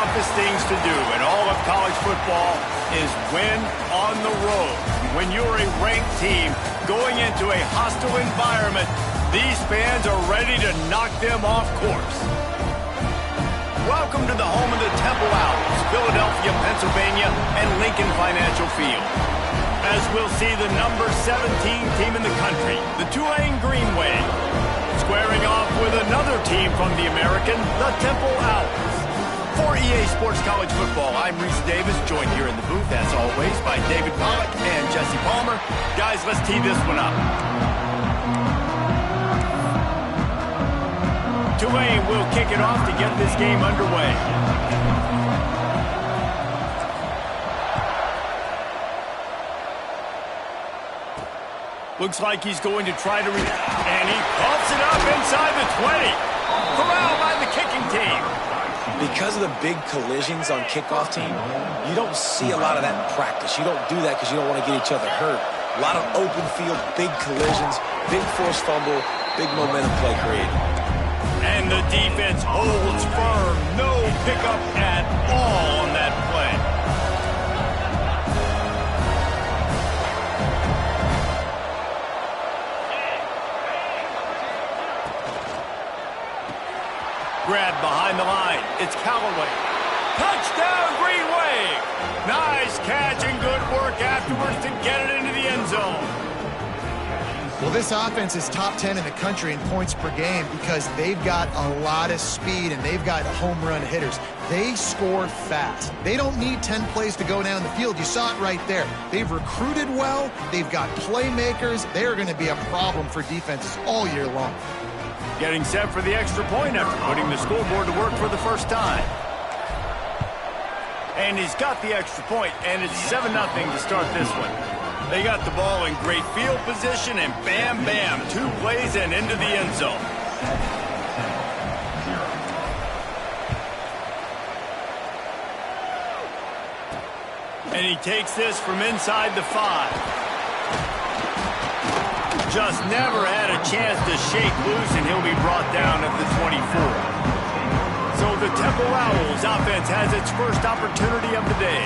toughest things to do in all of college football is win on the road. When you're a ranked team going into a hostile environment, these fans are ready to knock them off course. Welcome to the home of the Temple Owls, Philadelphia, Pennsylvania, and Lincoln Financial Field. As we'll see the number 17 team in the country, the Tulane Green Wave, squaring off with another team from the American, the Temple Owls. For EA Sports College Football, I'm Reese Davis, joined here in the booth, as always, by David Pollack and Jesse Palmer. Guys, let's tee this one up. Tulane will kick it off to get this game underway. Looks like he's going to try to and he pumps it up inside the 20. Corralled by the kicking team. Because of the big collisions on kickoff team, you don't see a lot of that in practice. You don't do that because you don't want to get each other hurt. A lot of open field, big collisions, big forced fumble, big momentum play created. And the defense holds firm. No pickup at all on that play. Grab behind the line. It's Callaway. Touchdown, Green Wave. Nice catch and good work afterwards to get it into the end zone. Well, this offense is top 10 in the country in points per game because they've got a lot of speed and they've got home run hitters. They score fast. They don't need 10 plays to go down the field. You saw it right there. They've recruited well. They've got playmakers. They're going to be a problem for defenses all year long. Getting set for the extra point after putting the scoreboard to work for the first time. And he's got the extra point, and it's 7-0 to start this one. They got the ball in great field position, and bam, bam, 2 plays and into the end zone. And he takes this from inside the 5. Just never had a chance to shake loose, and he'll be brought down at the 24. So the Temple Owls offense has its first opportunity of the day.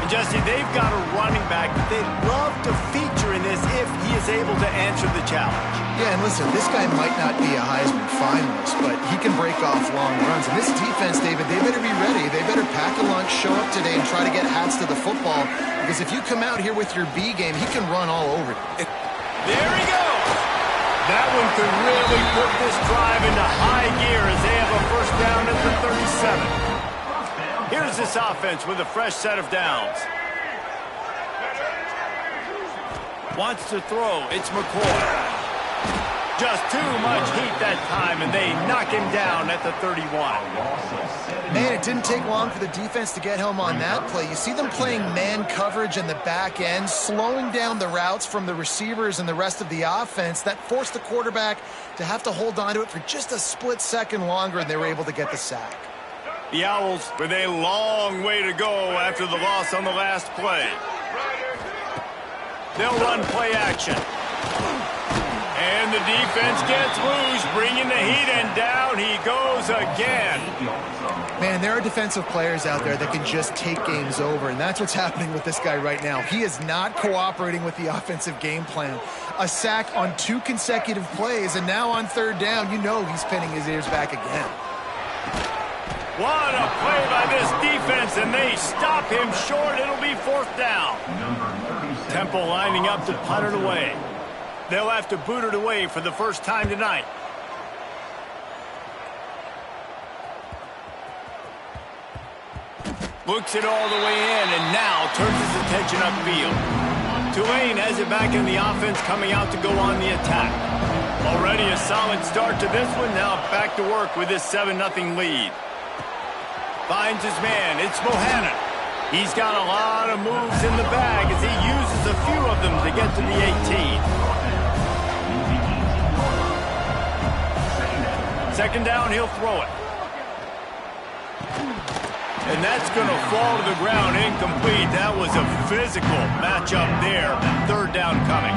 And Jesse, they've got a running back that they'd love to feature in this if he is able to answer the challenge. Yeah, and listen, this guy might not be a Heisman finalist, but he can break off long runs. And this defense, David, they better be ready. They better pack a lunch, show up today, and try to get hats to the football. Because if you come out here with your B game, he can run all over you. There he goes. That one could really put this drive into high gear as they have a first down at the 37. Here's this offense with a fresh set of downs. Wants to throw. It's McCoy. Just too much heat that time, and they knock him down at the 31. Man, it didn't take long for the defense to get home on that play. You see them playing man coverage in the back end, slowing down the routes from the receivers and the rest of the offense. That forced the quarterback to have to hold on to it for just a split second longer, and they were able to get the sack. The Owls with a long way to go after the loss on the last play. They'll run play action. And the defense gets loose, bringing the heat, and down he goes again. Man, there are defensive players out there that can just take games over, and that's what's happening with this guy right now. He is not cooperating with the offensive game plan. A sack on 2 consecutive plays, and now on 3rd down, you know he's pinning his ears back again. What a play by this defense, and they stop him short. It'll be 4th down. Temple lining up to punt it away. They'll have to boot it away for the first time tonight. Looks it all the way in, and now turns his attention upfield. Tulane has it back in the offense, coming out to go on the attack. Already a solid start to this one. Now back to work with this 7-0 lead. Finds his man. It's Bohannon. He's got a lot of moves in the bag as he uses a few of them to get to the 18. 2nd down, he'll throw it. And that's going to fall to the ground incomplete. That was a physical matchup there. 3rd down coming.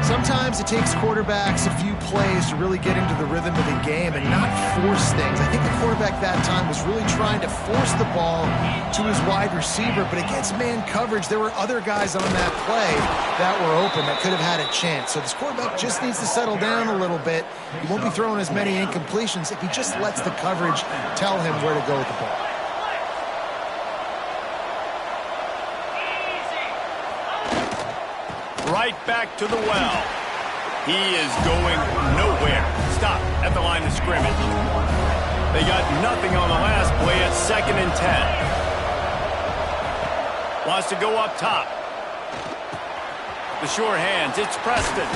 Sometimes it takes quarterbacks a few plays to really get into the rhythm of the game and not force things. I think the quarterback that time was really trying to force the ball to his wide receiver, but against man coverage, there were other guys on that play that were open that could have had a chance. So this quarterback just needs to settle down a little bit. He won't be throwing as many incompletions if he just lets the coverage tell him where to go with the ball. Right back to the well. He is going nowhere. Stop at the line of scrimmage. They got nothing on the last play at 2nd and 10. Wants to go up top. The sure hands. It's Preston.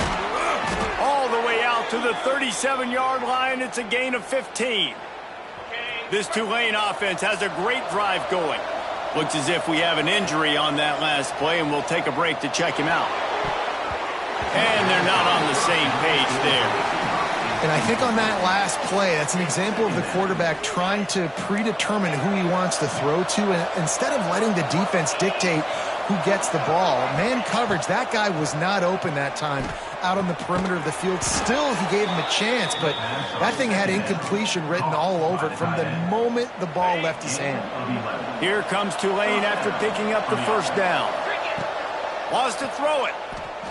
All the way out to the 37-yard line. It's a gain of 15. This Tulane offense has a great drive going. Looks as if we have an injury on that last play, and we'll take a break to check him out. And they're not on the same page there. And I think on that last play, that's an example of the quarterback trying to predetermine who he wants to throw to, and instead of letting the defense dictate who gets the ball. Man coverage, that guy was not open that time out on the perimeter of the field. Still, he gave him a chance, but that thing had incompletion written all over it from the moment the ball left his hand. Here comes Tulane after picking up the first down. Wants to throw it.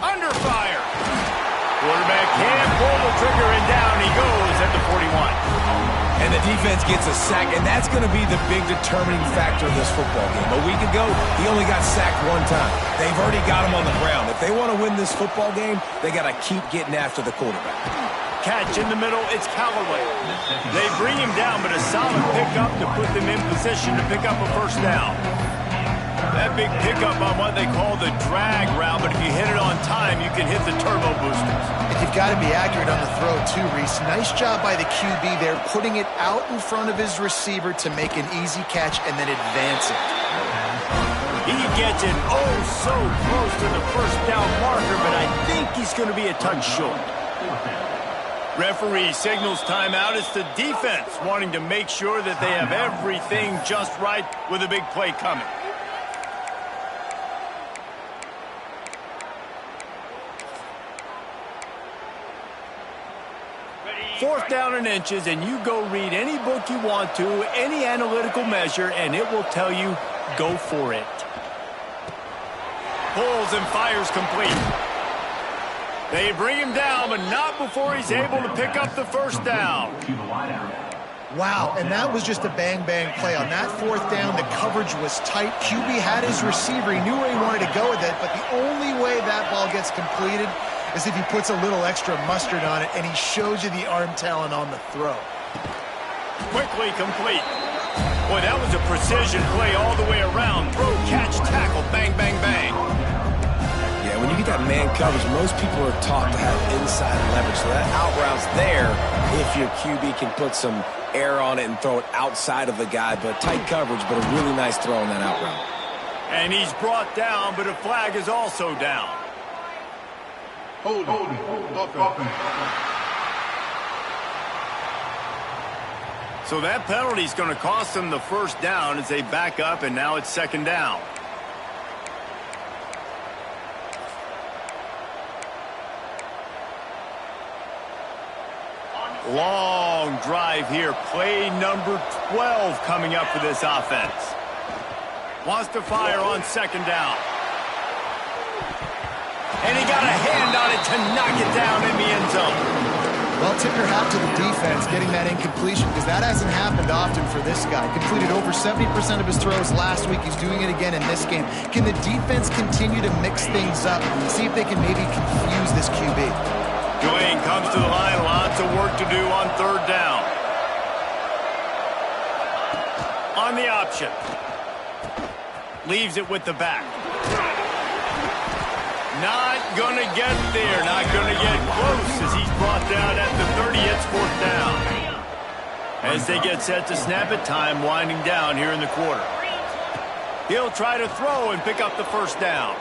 Under fire. Quarterback can't pull the trigger, and down he goes at the 41. And the defense gets a sack, and that's going to be the big determining factor of this football game. A week ago, he only got sacked one time. They've already got him on the ground. If they want to win this football game, they got to keep getting after the quarterback. Catch in the middle, it's Callaway. They bring him down, but a solid pickup to put them in position to pick up a first down. That big pickup on what they call the drag route, but if you hit it on time, you can hit the turbo boosters. You've got to be accurate on the throw, too, Reese. Nice job by the QB there, putting it out in front of his receiver to make an easy catch and then advance it. He gets it oh so close to the first down marker, but I think he's going to be a touch short. Referee signals timeout. It's the defense wanting to make sure that they have everything just right with a big play coming. Fourth down and inches, and you go read any book you want to, any analytical measure, and it will tell you, go for it. Pulls and fires complete. They bring him down, but not before he's able to pick up the first down. Wow, and that was just a bang-bang play. On that fourth down, the coverage was tight. QB had his receiver. He knew where he wanted to go with it, but the only way that ball gets completed is if he puts a little extra mustard on it, and he shows you the arm talent on the throw. Quickly complete. Boy, that was a precision play all the way around. Throw, catch, tackle, bang, bang, bang. Yeah, when you get that man coverage, most people are taught to have inside leverage. So that out route's there if your QB can put some air on it and throw it outside of the guy. But tight coverage, but a really nice throw on that out route. And he's brought down, but a flag is also down. Hold. So that penalty is going to cost them the first down as they back up, and now it's second down. Long drive here. Play number 12 coming up for this offense. Wants to fire on second down. And he got a hand on it to knock it down in the end zone. Well, tip your hat to the defense getting that incompletion, because that hasn't happened often for this guy. Completed over 70% of his throws last week. He's doing it again in this game. Can the defense continue to mix things up, see if they can maybe confuse this QB? Tulane comes to the line. Lots of work to do on third down. On the option. Leaves it with the back. Not going to get there. Not going to get close as he's brought down at the 30. It's fourth down. As they get set to snap it, time winding down here in the quarter. He'll try to throw and pick up the first down.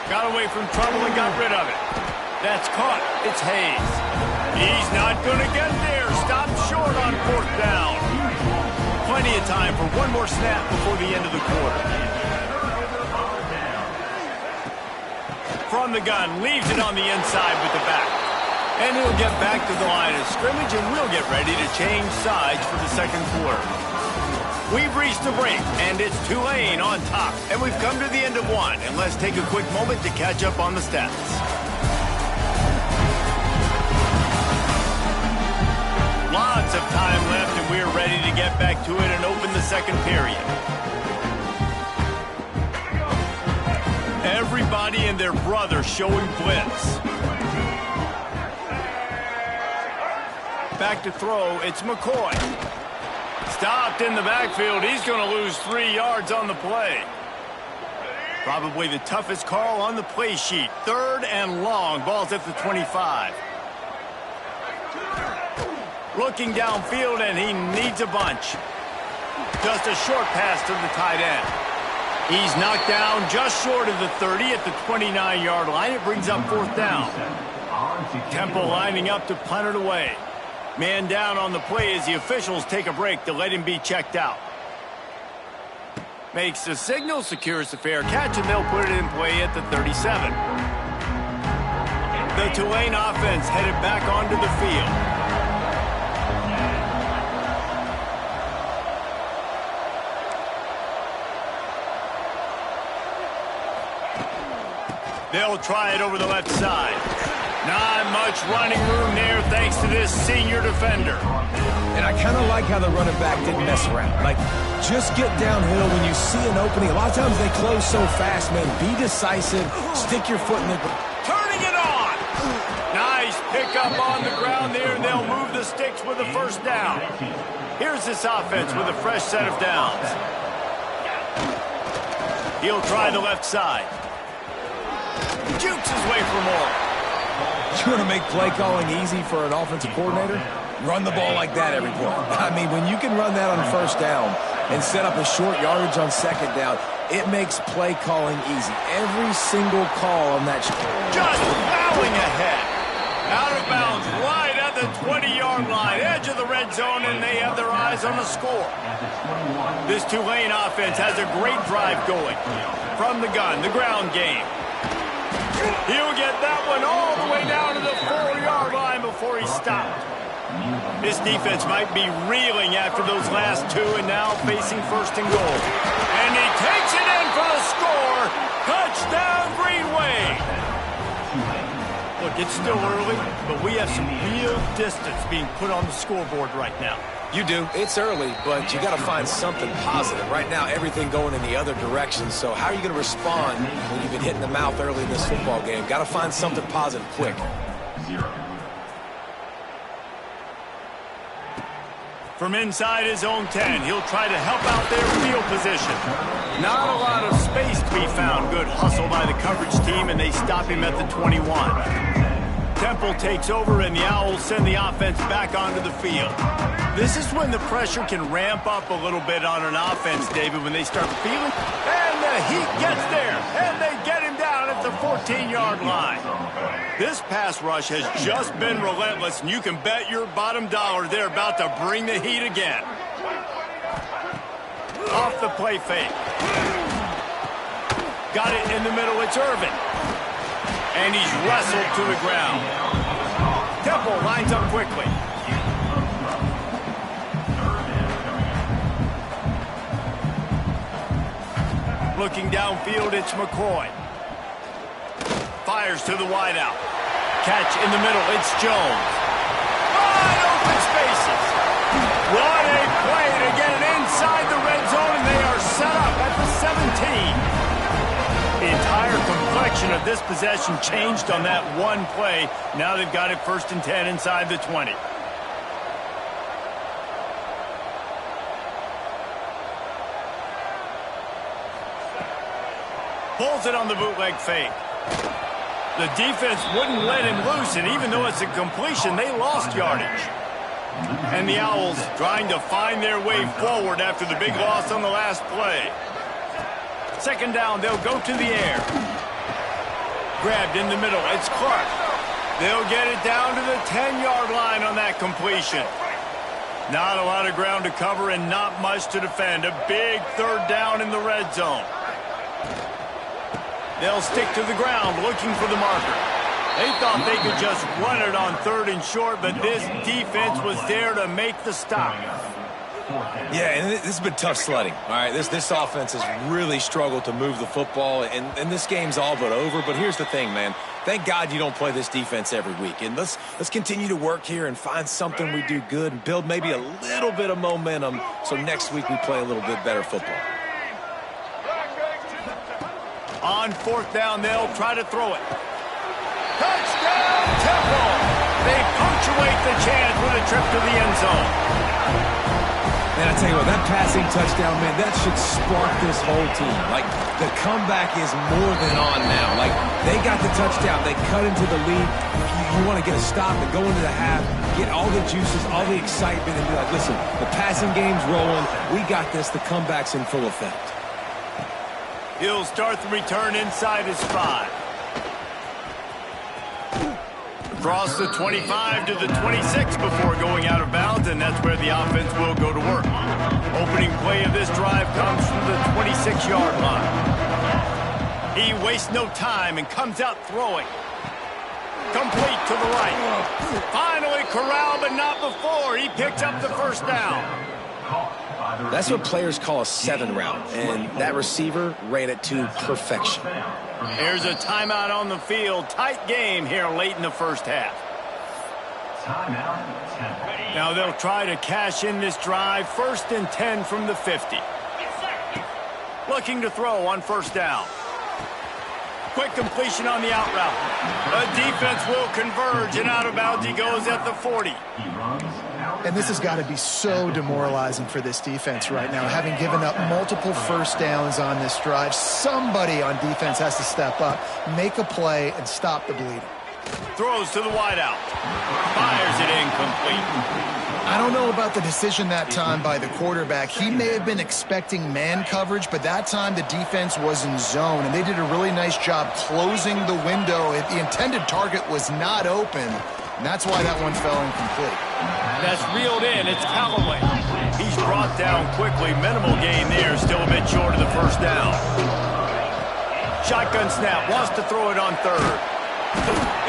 Got away from trouble and got rid of it. That's caught. It's Hayes. He's not going to get there. Stopped short on fourth down. Plenty of time for one more snap before the end of the quarter. from the gun, leaves it on the inside with the back. And he'll get back to the line of scrimmage, and we'll get ready to change sides for the second quarter. We've reached the break, and it's Tulane on top. And we've come to the end of one, and let's take a quick moment to catch up on the stats. Lots of time left, and we're ready to get back to it and open the second period. Everybody and their brother showing blitz. Back to throw, it's McCoy. Stopped in the backfield. He's going to lose 3 yards on the play. Probably the toughest call on the play sheet. 3rd and long. Ball's at the 25. Looking downfield, and he needs a bunch. Just a short pass to the tight end. He's knocked down just short of the 30 at the 29-yard line. It brings up 4th down. Temple lining up to punt it away. Man down on the play as the officials take a break to let him be checked out. Makes the signal, secures the fair catch, and they'll put it in play at the 37. The Tulane offense headed back onto the field. They'll try it over the left side. Not much running room there thanks to this senior defender. And I kind of like how the running back didn't mess around. Like, just get downhill when you see an opening. A lot of times they close so fast, man. Be decisive. Stick your foot in the... Turning it on! Nice pickup on the ground there, and they'll move the sticks with a 1st down. Here's this offense with a fresh set of downs. He'll try the left side. Jukes his way for more. You want to make play calling easy for an offensive coordinator? Run the ball like that every play. I mean, when you can run that on 1st down and set up a short yardage on 2nd down, it makes play calling easy. Every single call on that. Just plowing ahead. Out of bounds, right at the 20-yard line. Edge of the red zone, and they have their eyes on the score. This Tulane offense has a great drive going. From the gun, the ground game. He'll get that one all the way down to the 4-yard line before he stopped. This defense might be reeling after those last 2 and now facing 1st and goal. And he takes it in for the score. Touchdown, Green Wave. Look, it's still early, but we have some real distance being put on the scoreboard right now. You do. It's early, but you got to find something positive. Right now, everything going in the other direction. So how are you going to respond when you've been hit in the mouth early in this football game? Got to find something positive quick. From inside his own 10, he'll try to help out their field position. Not a lot of space to be found. Good hustle by the coverage team, and they stop him at the 21. Temple takes over, and the Owls send the offense back onto the field. This is when the pressure can ramp up a little bit on an offense, David, when they start feeling. And the heat gets there, and they get him down at the 14-yard line. This pass rush has just been relentless, and you can bet your bottom dollar they're about to bring the heat again. Off the play fake. Got it in the middle, it's Irvin. And he's wrestled to the ground. Temple lines up quickly. Looking downfield, it's McCoy. Fires to the wideout. Catch in the middle, it's Jones. Wide open spaces. What a play to get it inside the red zone, and they are set up at the 17. The entire complexion of this possession changed on that one play. Now they've got it 1st and 10 inside the 20. Pulls it on the bootleg fake. The defense wouldn't let him loose, and even though it's a completion, they lost yardage. And the Owls trying to find their way forward after the big loss on the last play. 2nd down, they'll go to the air. Grabbed in the middle, it's Clark. They'll get it down to the 10-yard line on that completion. Not a lot of ground to cover and not much to defend. A big 3rd down in the red zone. They'll stick to the ground looking for the marker. They thought they could just run it on 3rd and short, but this defense was there to make the stop. Yeah, and this has been tough sledding. All right, this offense has really struggled to move the football, and this game's all but over. But here's the thing, man. Thank God you don't play this defense every week. And let's continue to work here and find something we do good and build maybe a little bit of momentum so next week we play a little bit better football. On 4th down, they'll try to throw it. Touchdown, Temple! They punctuate the chance with a trip to the end zone. Man, I tell you what, that passing touchdown, man, that should spark this whole team. Like, the comeback is more than on now. Like, they got the touchdown. They cut into the lead. You want to get a stop and go into the half, get all the juices, all the excitement, and be like, listen, the passing game's rolling. We got this. The comeback's in full effect. He'll start the return inside his 5. Across the 25 to the 26 before going out of bounds, and that's where the offense will go to work. Opening play of this drive comes from the 26-yard line. He wastes no time and comes out throwing. Complete to the right. Finally corralled, but not before. He picks up the 1st down. That's what players call a 7 route, and that receiver ran it to perfection. Here's a timeout on the field. Tight game here late in the 1st half. Now they'll try to cash in this drive. 1st and 10 from the 50. Looking to throw on 1st down. Quick completion on the out route. The defense will converge, and out of bounds he goes at the 40. And this has got to be so demoralizing for this defense right now, having given up multiple 1st downs on this drive. Somebody on defense has to step up, make a play, and stop the bleeding. Throws to the wideout. Fires it incomplete. I don't know about the decision that time by the quarterback. He may have been expecting man coverage, but that time the defense was in zone, and they did a really nice job closing the window. The intended target was not open, and that's why that one fell incomplete. That's reeled in. It's Callaway. He's brought down quickly. Minimal gain there. Still a bit short of the 1st down. Shotgun snap. Wants to throw it on 3rd.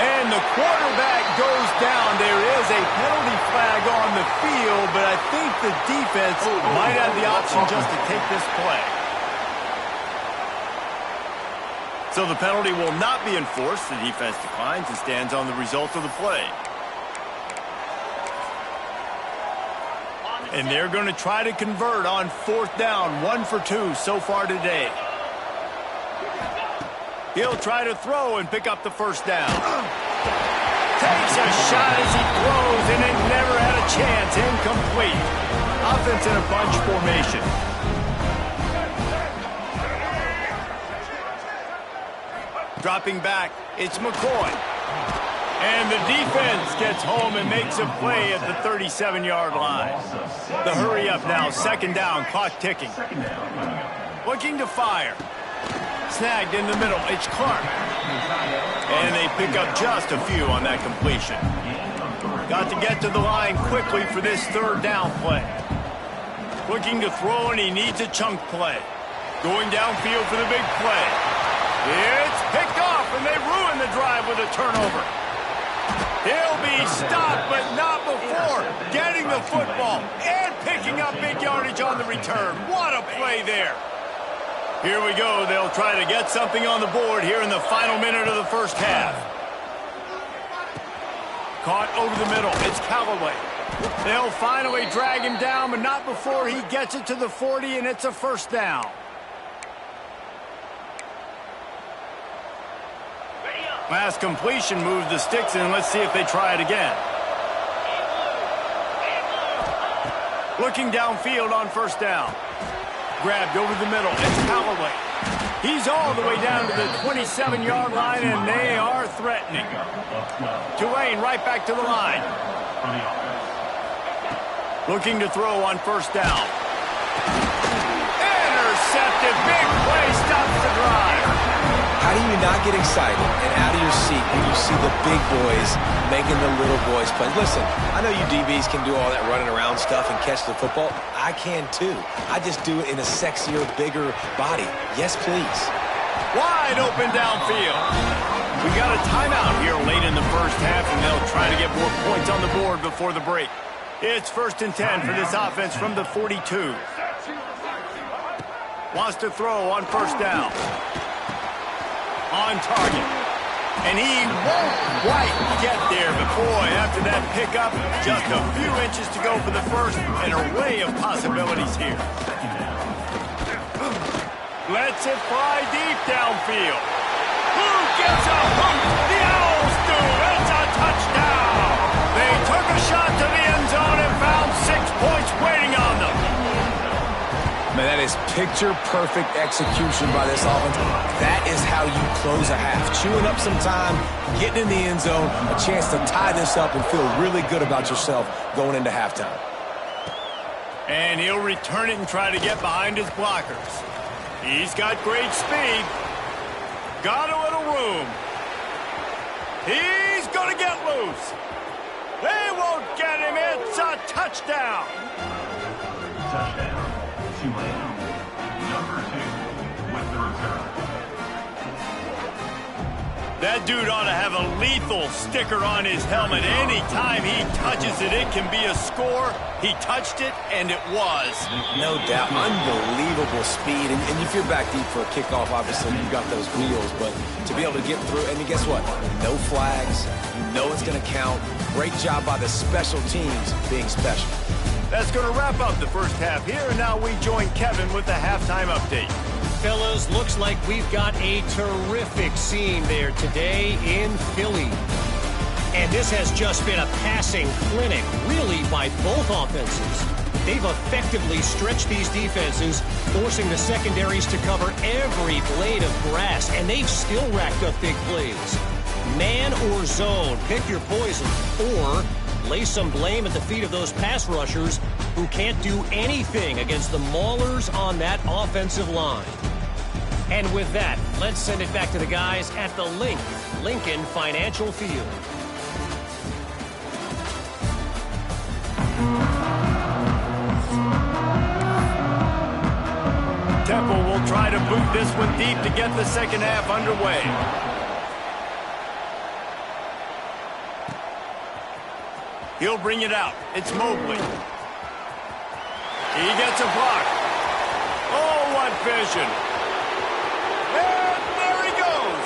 And the quarterback goes down. There is a penalty flag on the field, but I think the defense might have the option just to take this play. So the penalty will not be enforced. The defense declines and stands on the result of the play. And they're going to try to convert on 4th down. 1 for 2 so far today. He'll try to throw and pick up the 1st down. Takes a shot as he throws, and it never had a chance. Incomplete. Offense in a bunch formation. Dropping back, it's McCoy. And the defense gets home and makes a play at the 37-yard line. The hurry up now, 2nd down, clock ticking. Looking to fire. Snagged in the middle, it's Clark. And they pick up just a few on that completion. Got to get to the line quickly for this 3rd down play. Looking to throw, and he needs a chunk play. Going downfield for the big play. It's picked off, and they ruin the drive with a turnover. He'll be stopped, but not before getting the football and picking up big yardage on the return. What a play there. Here we go. They'll try to get something on the board here in the final minute of the 1st half. Caught over the middle. It's Callaway. They'll finally drag him down, but not before he gets it to the 40, and it's a 1st down. Last completion moves the sticks in. Let's see if they try it again. Looking downfield on 1st down. Grabbed over the middle. It's Callaway. He's all the way down to the 27-yard line, and they are threatening. Tulane right back to the line. Looking to throw on 1st down. Intercepted. Big play. Stops the drive. How do you not get excited and out of your seat when you see the big boys making the little boys play? Listen, I know you DBs can do all that running around stuff and catch the football. I can too. I just do it in a sexier, bigger body. Yes, please. Wide open downfield. We got a timeout here late in the first half, and they'll try to get more points on the board before the break. It's 1st and 10 for this offense from the 42. Wants to throw on 1st down. On target. And he won't quite get there, but boy, after that pickup, just a few inches to go for the first. An array of possibilities here. Lets it fly deep downfield. Who gets a hook? The Owls do. It's a touchdown. They took a shot to the end zone and found 6 points waiting on them. Man, that is picture-perfect execution by this offense. That is how you close a half. Chewing up some time, getting in the end zone, a chance to tie this up and feel really good about yourself going into halftime. And he'll return it and try to get behind his blockers. He's got great speed. Got a little room. He's going to get loose. They won't get him. It's a touchdown. Touchdown. Tulane, number 2 with the return. That dude ought to have a lethal sticker on his helmet. Anytime he touches it, it can be a score. He touched it, and it was. No doubt. Unbelievable speed. And if you're back deep for a kickoff, obviously you got those wheels. But to be able to get through, and guess what? No flags. You know it's going to count. Great job by the special teams being special. That's going to wrap up the first half here, and now we join Kevin with the halftime update. Fellas, looks like we've got a terrific scene there today in Philly. And this has just been a passing clinic, really, by both offenses. They've effectively stretched these defenses, forcing the secondaries to cover every blade of grass, and they've still racked up big plays. Man or zone, pick your poison, or lay some blame at the feet of those pass rushers who can't do anything against the maulers on that offensive line. And with that, let's send it back to the guys at the Lincoln Financial Field. Temple will try to boot this one deep to get the second half underway. He'll bring it out. It's Mobley. He gets a block. Oh, what vision. And there he goes.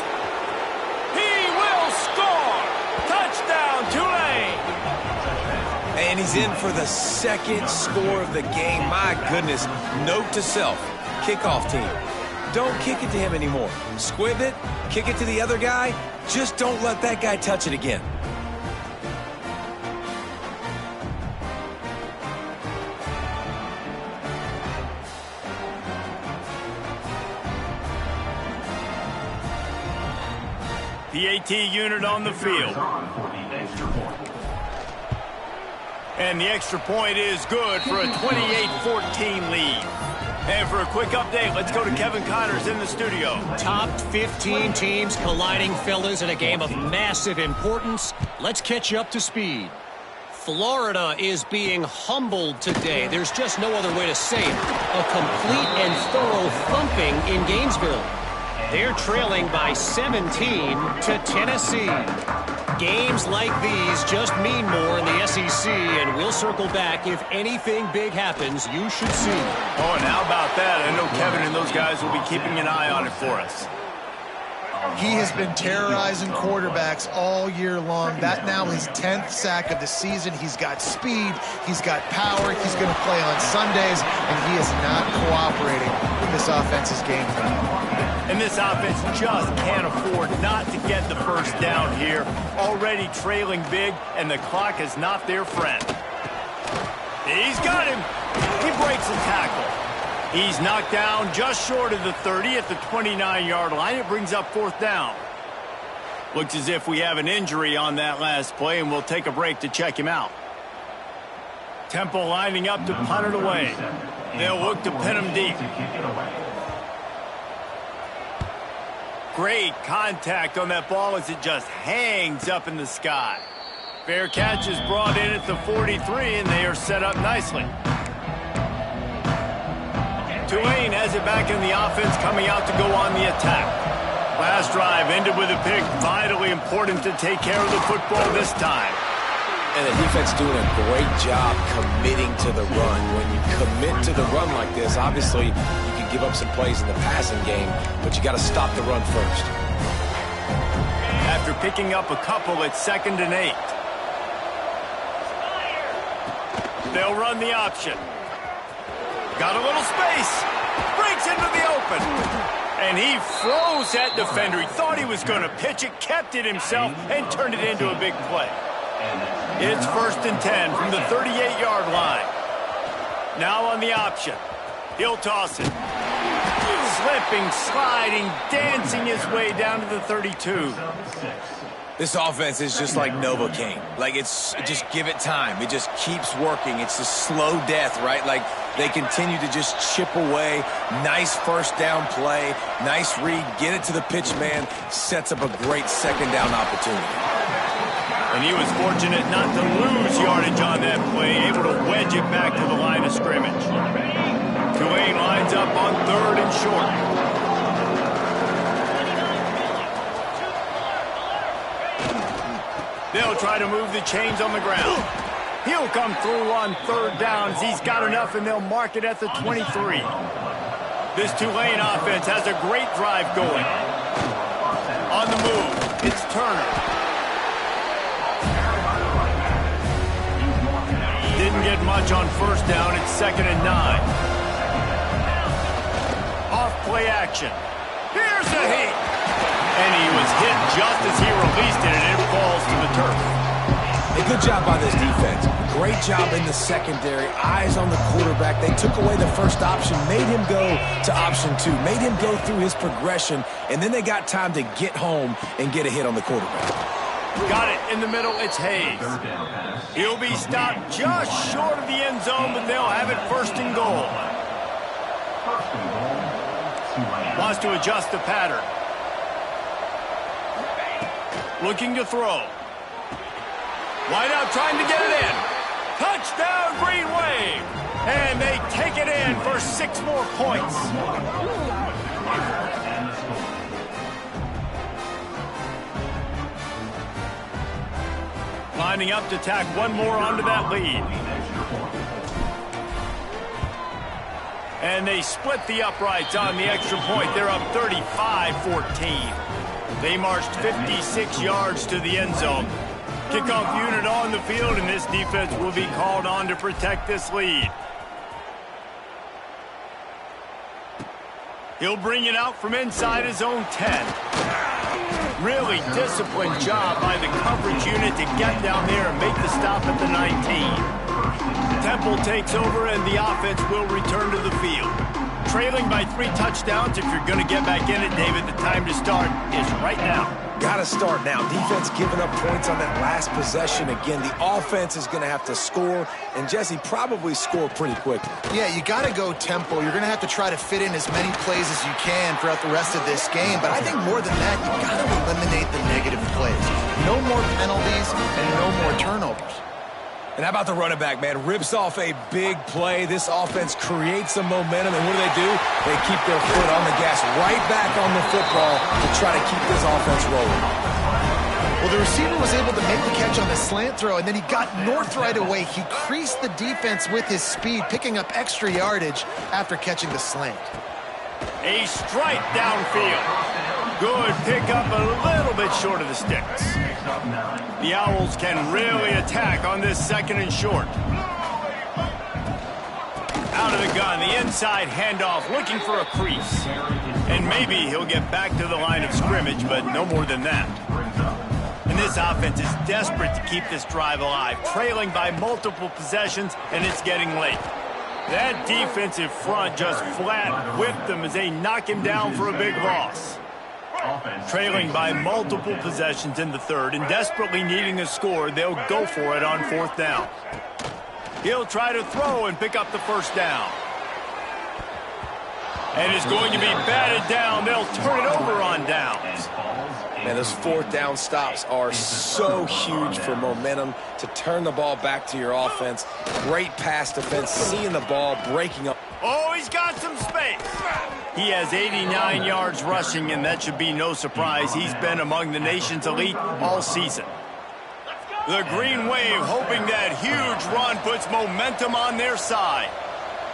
He will score. Touchdown, Tulane. And he's in for the second score of the game. My goodness. Note to self, kickoff team. Don't kick it to him anymore. Squib it, kick it to the other guy. Just don't let that guy touch it again. PAT unit on the field. And the extra point is good for a 28-14 lead. And for a quick update, let's go to Kevin Connors in the studio. Top 15 teams colliding, fellas, in a game of massive importance. Let's catch you up to speed. Florida is being humbled today. There's just no other way to say it. A complete and thorough thumping in Gainesville. They're trailing by 17 to Tennessee. Games like these just mean more in the SEC, and we'll circle back if anything big happens you should see. Oh, and how about that? I know Kevin and those guys will be keeping an eye on it for us. He has been terrorizing quarterbacks all year long. That now his 10th sack of the season. He's got speed. He's got power. He's going to play on Sundays, and he is not cooperating with this offense's game plan. And this offense just can't afford not to get the first down here. Already trailing big, and the clock is not their friend. He's got him. He breaks the tackle. He's knocked down just short of the 30 at the 29-yard line. It brings up 4th down. Looks as if we have an injury on that last play, and we'll take a break to check him out. Temple lining up to punt it away. They'll look to pin him deep. Great contact on that ball as it just hangs up in the sky. Fair catch is brought in at the 43, and they are set up nicely. Tulane has it back in the offense, coming out to go on the attack. Last drive ended with a pick. Vitally important to take care of the football this time. And the defense doing a great job committing to the run. When you commit to the run like this, obviously you can give up some plays in the passing game, but you got to stop the run first. After picking up a couple, it's 2nd and 8. They'll run the option. Got a little space. Breaks into the open. And he froze that defender. He thought he was going to pitch it, kept it himself, and turned it into a big play. It's 1st and 10 from the 38-yard line. Now on the option. He'll toss it. Slipping, sliding, dancing his way down to the 32. This offense is just like Novocaine. Like, it's just give it time. It just keeps working. It's a slow death, right? Like, they continue to just chip away. Nice first down play. Nice read. Get it to the pitch man. Sets up a great 2nd down opportunity. And he was fortunate not to lose yardage on that play, able to wedge it back to the line of scrimmage. Tulane lines up on 3rd and short. They'll try to move the chains on the ground. He'll come through on 3rd downs. He's got enough, and they'll mark it at the 23. This Tulane offense has a great drive going. On the move, it's Turner. Didn't get much on 1st down. It's 2nd and 9. Off play action. Here's the heat. And he was hit just as he released it, and it falls to the turf. A good job by this defense. Great job in the secondary. Eyes on the quarterback. They took away the first option, made him go to option 2, made him go through his progression, and then they got time to get home and get a hit on the quarterback. Got it in the middle. It's Hayes. He'll be stopped just short of the end zone, but they'll have it 1st and goal. Wants to adjust the pattern. Looking to throw. Wide out trying to get it in. Touchdown, Green Wave. And they take it in for 6 more points. Lining up to tack one more onto that lead. And they split the uprights on the extra point. They're up 35-14. They marched 56 yards to the end zone. Kickoff unit on the field, and this defense will be called on to protect this lead. He'll bring it out from inside his own 10. Really disciplined job by the coverage unit to get down there and make the stop at the 19. Temple takes over, and the offense will return to the field. Trailing by 3 touchdowns. If you're going to get back in it, David, the time to start is right now. Got to start now. Defense giving up points on that last possession. Again, the offense is going to have to score, and Jesse probably score pretty quickly. Yeah, you got to go tempo. You're going to have to try to fit in as many plays as you can throughout the rest of this game. But I think more than that, you got to eliminate the negative plays. No more penalties and no more turnovers. And how about the running back, man? Rips off a big play. This offense creates some momentum, and what do? They keep their foot on the gas, right back on the football to try to keep this offense rolling. Well, the receiver was able to make the catch on the slant throw, and then he got north right away. He creased the defense with his speed, picking up extra yardage after catching the slant. A strike downfield. Good pickup, a little bit short of the sticks. The Owls can really attack on this 2nd and short. Out of the gun, the inside handoff, looking for a crease. And maybe he'll get back to the line of scrimmage, but no more than that. And this offense is desperate to keep this drive alive, trailing by multiple possessions, and it's getting late. That defensive front just flat whipped them as they knock him down for a big loss. Trailing by multiple possessions in the 3rd and desperately needing a score, they'll go for it on 4th down. He'll try to throw and pick up the 1st down. And it's going to be batted down. They'll turn it over on downs. Man, those 4th down stops are so huge for momentum to turn the ball back to your offense. Great pass defense, seeing the ball, breaking up. Oh, he's got some space. He has 89 yards rushing, and that should be no surprise. He's been among the nation's elite all season. The Green Wave hoping that huge run puts momentum on their side.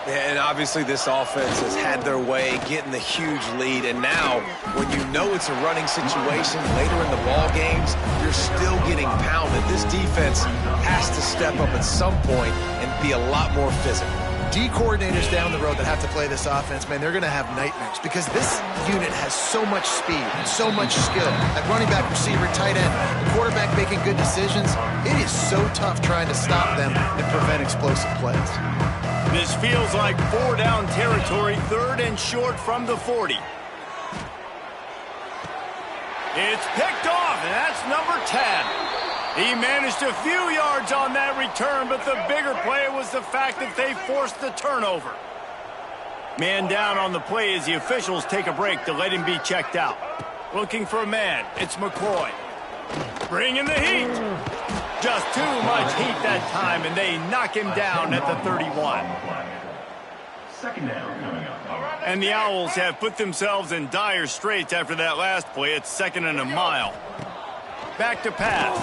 Yeah, and obviously this offense has had their way, getting the huge lead. And now, when you know it's a running situation later in the ball games, you're still getting pounded. This defense has to step up at some point and be a lot more physical. D coordinators down the road that have to play this offense, man, they're going to have nightmares because this unit has so much speed and so much skill. At running back, receiver, tight end, the quarterback making good decisions, it is so tough trying to stop them and prevent explosive plays. This feels like 4-down territory, 3rd and short from the 40. It's picked off, and that's number 10. He managed a few yards on that return, but the bigger play was the fact that they forced the turnover. Man down on the play as the officials take a break to let him be checked out. Looking for a man, it's McCoy. Bringing the heat. Just too much heat that time, and they knock him down at the 31. Second down coming up. And the Owls have put themselves in dire straits after that last play. It's 2nd and a mile. Back to pass.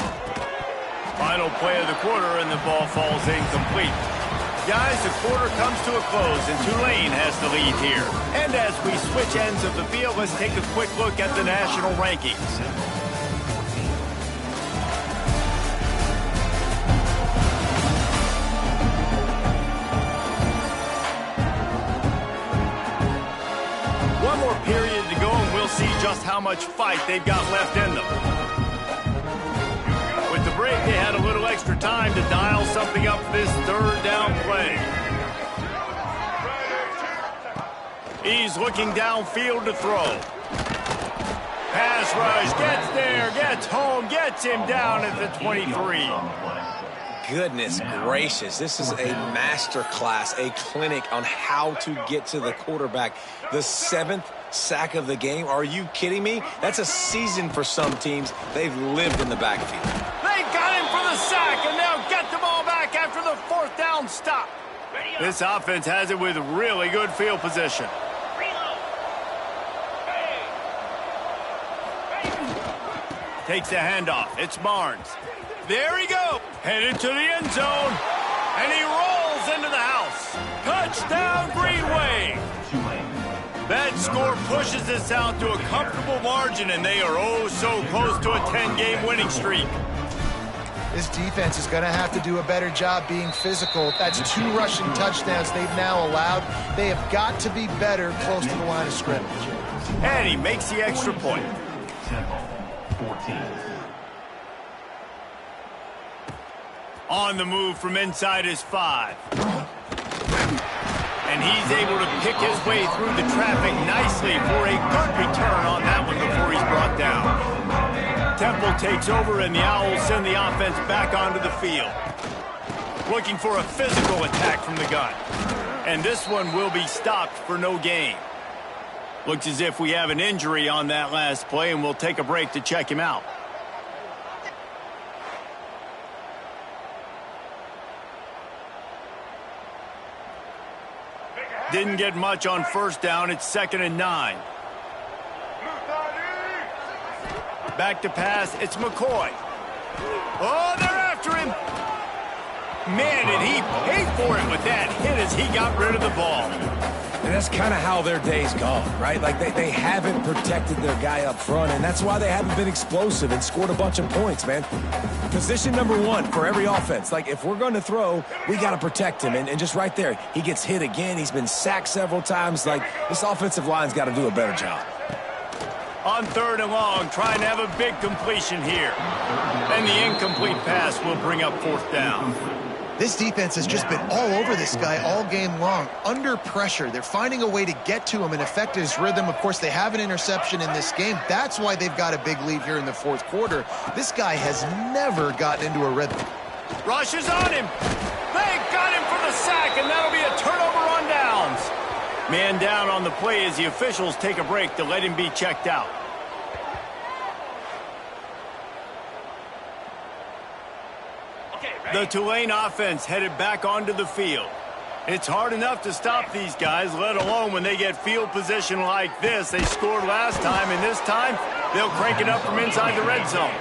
Final play of the quarter, and the ball falls incomplete. Guys, the quarter comes to a close, and Tulane has the lead here. And as we switch ends of the field, let's take a quick look at the national rankings. One more period to go, and we'll see just how much fight they've got left in them. With the break, they had a little extra time to dial something up for this 3rd down play. He's looking downfield to throw. Pass rush, gets there, gets home, gets him down at the 23. Goodness gracious, this is a master class, a clinic on how to get to the quarterback. The 7th sack of the game. Are you kidding me? That's a season for some teams. They've lived in the backfield. They got him for the sack, and they'll get the ball back after the 4th down stop. This offense has it with really good field position. Takes the handoff. It's Barnes. There he goes. Headed to the end zone. And he rolls into the house. Touchdown, Green Wave. That score pushes us out to a comfortable margin, and they are oh so close to a 10-game winning streak. This defense is going to have to do a better job being physical. That's 2 rushing touchdowns they've now allowed. They have got to be better close to the line of scrimmage. And he makes the extra point. 14. On the move from inside his 5. And he's able to pick his way through the traffic nicely for a good return on that one before he's brought down. Temple takes over, and the Owls send the offense back onto the field. Looking for a physical attack from the gun. And this one will be stopped for no gain. Looks as if we have an injury on that last play, and we'll take a break to check him out. Didn't get much on 1st down. It's 2nd and 9. Back to pass. It's McCoy. Oh, they're after him. Man, did he pay for it with that hit as he got rid of the ball. And that's kind of how their day's gone, right? Like they haven't protected their guy up front, and that's why they haven't been explosive and scored a bunch of points, man. Position number 1 for every offense. Like, if we're going to throw, we got to protect him. And just right there, he gets hit again. He's been sacked several times. Like, this offensive line's got to do a better job. On 3rd and long, trying to have a big completion here. And the incomplete pass will bring up 4th down. This defense has just been all over this guy all game long. Under pressure, they're finding a way to get to him and affect his rhythm. Of course, they have an interception in this game. That's why they've got a big lead here in the 4th quarter. This guy has never gotten into a rhythm. Rushes on him. They got him for the sack, and that'll be a turnover on downs. Man down on the play as the officials take a break to let him be checked out. The Tulane offense headed back onto the field. It's hard enough to stop these guys, let alone when they get field position like this. They scored last time, and this time they'll crank it up from inside the red zone.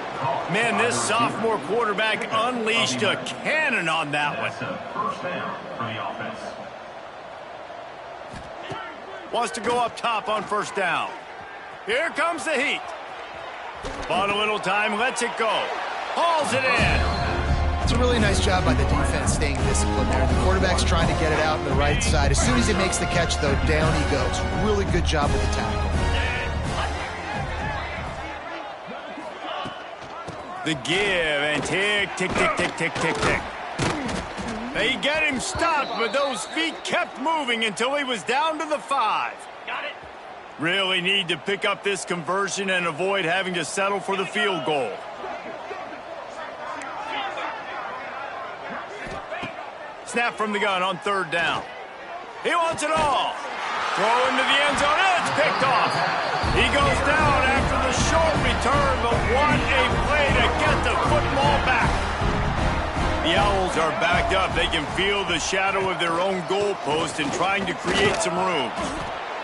Man, this sophomore quarterback unleashed a cannon on that one. First down for the offense. Wants to go up top on first down. Here comes the heat. Bought a little time, lets it go. Hauls it in. It's a really nice job by the defense staying disciplined there. The quarterback's trying to get it out on the right side. As soon as he makes the catch, though, down he goes. Really good job with the tackle. The give and tick, tick, tick, tick, tick, tick, tick. They get him stopped, but those feet kept moving until he was down to the 5. Got it. Really need to pick up this conversion and avoid having to settle for the field goal. Snap from the gun on third down. He wants it all. Throw into the end zone, and it's picked off. He goes down after the short return, but what a play to get the football back. The Owls are backed up. They can feel the shadow of their own goalpost and trying to create some room.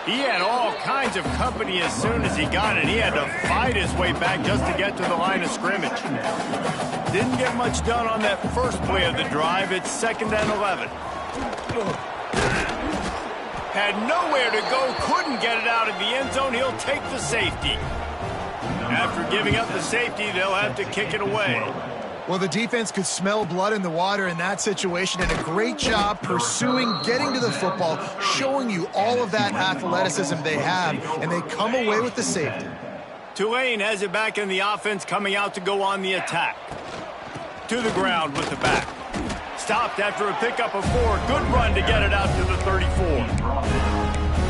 He had all kinds of company as soon as he got it. He had to fight his way back just to get to the line of scrimmage. Didn't get much done on that first play of the drive. It's 2nd and 11. Had nowhere to go, couldn't get it out of the end zone. He'll take the safety. After giving up the safety, they'll have to kick it away. Well, the defense could smell blood in the water in that situation, and a great job pursuing, getting to the football, showing you all of that athleticism they have, and they come away with the safety. Tulane has it back in the offense, coming out to go on the attack. To the ground with the back. Stopped after a pickup of 4. Good run to get it out to the 34.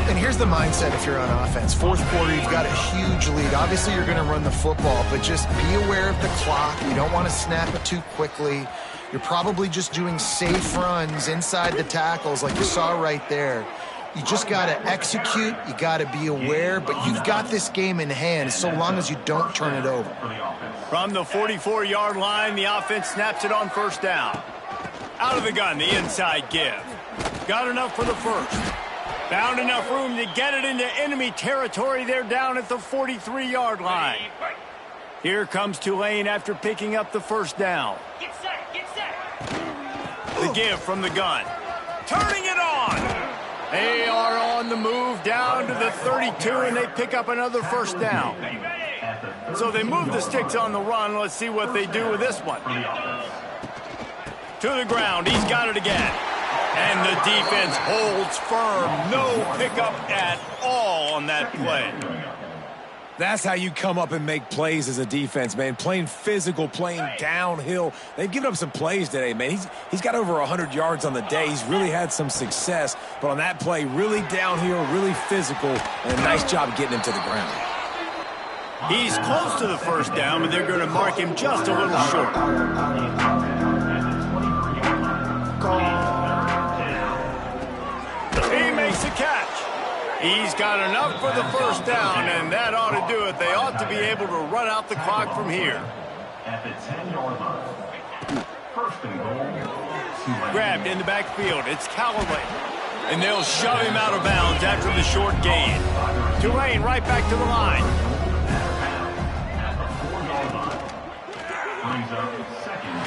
And here's the mindset if you're on offense. Fourth quarter, you've got a huge lead. Obviously, you're going to run the football, but just be aware of the clock. You don't want to snap it too quickly. You're probably just doing safe runs inside the tackles like you saw right there. You just got to execute. You got to be aware, but you've got this game in hand so long as you don't turn it over. From the 44-yard line, the offense snaps it on first down. Out of the gun, the inside give. Got enough for the first. Found enough room to get it into enemy territory. They're down at the 43-yard line. Here comes Tulane after picking up the first down. Get set, get set. The give from the gun. Turning it on. They are on the move down to the 32, and they pick up another first down. So they move the sticks on the run. Let's see what they do with this one. To the ground. He's got it again. And the defense holds firm. No pickup at all on that play. That's how you come up and make plays as a defense, man. Playing physical, playing downhill. They've given up some plays today, man. He's got over 100 yards on the day. He's really had some success. But on that play, really downhill, really physical, and a nice job getting him to the ground. He's close to the first down, but they're going to mark him just a little short. He makes a catch. He's got enough for the first down, and that ought to do it. They ought to be able to run out the clock from here. At the 10-yard line. First and goal. Grabbed in the backfield. It's Callaway. And they'll shove him out of bounds after the short gain. Tulane right back to the line.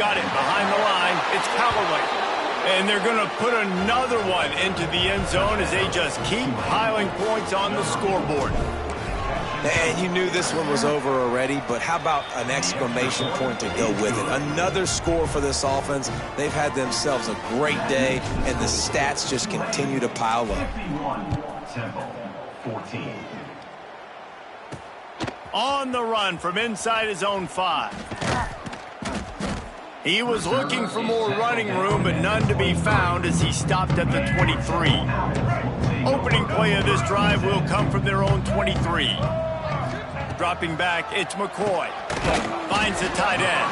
Got it behind the line. It's Callaway. And they're going to put another one into the end zone as they just keep piling points on the scoreboard. And you knew this one was over already, but how about an exclamation point to go with it? Another score for this offense. They've had themselves a great day, and the stats just continue to pile up. 14. On the run from inside his own 5. He was looking for more running room, but none to be found as he stopped at the 23. Opening play of this drive will come from their own 23. Dropping back, it's McCoy. Finds the tight end.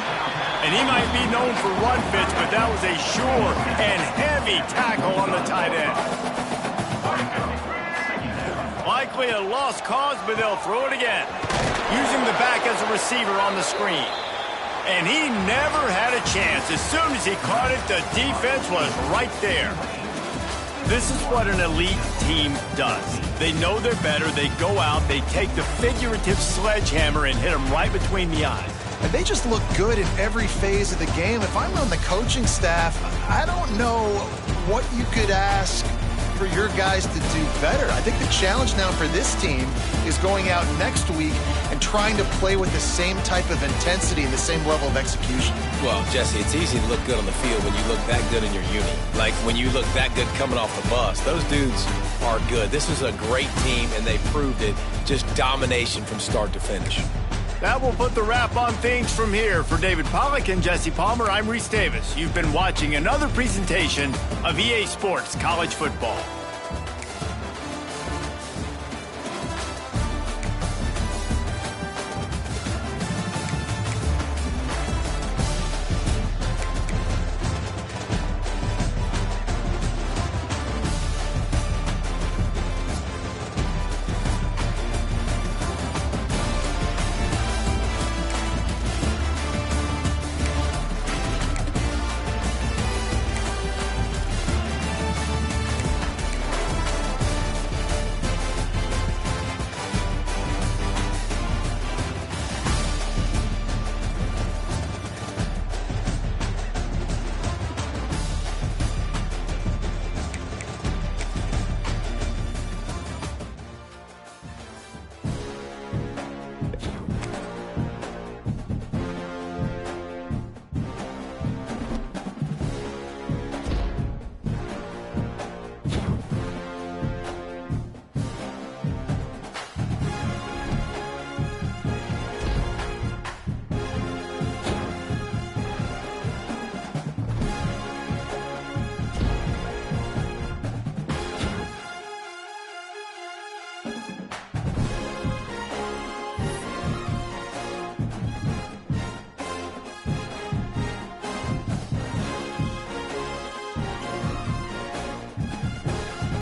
And he might be known for run fits, but that was a sure and heavy tackle on the tight end. Likely a lost cause, but they'll throw it again. Using the back as a receiver on the screen. And he never had a chance. As soon as he caught it, the defense was right there. This is what an elite team does. They know they're better. They go out, they take the figurative sledgehammer and hit them right between the eyes. And they just look good in every phase of the game. If I'm on the coaching staff, I don't know what you could ask for your guys to do better. I think the challenge now for this team is going out next week and trying to play with the same type of intensity and the same level of execution. Well, Jesse, it's easy to look good on the field when you look that good in your uni. Like when you look that good coming off the bus. Those dudes are good. This is a great team, and they proved it. Just domination from start to finish. That will put the wrap on things from here. For David Pollack and Jesse Palmer, I'm Reese Davis. You've been watching another presentation of EA Sports College Football.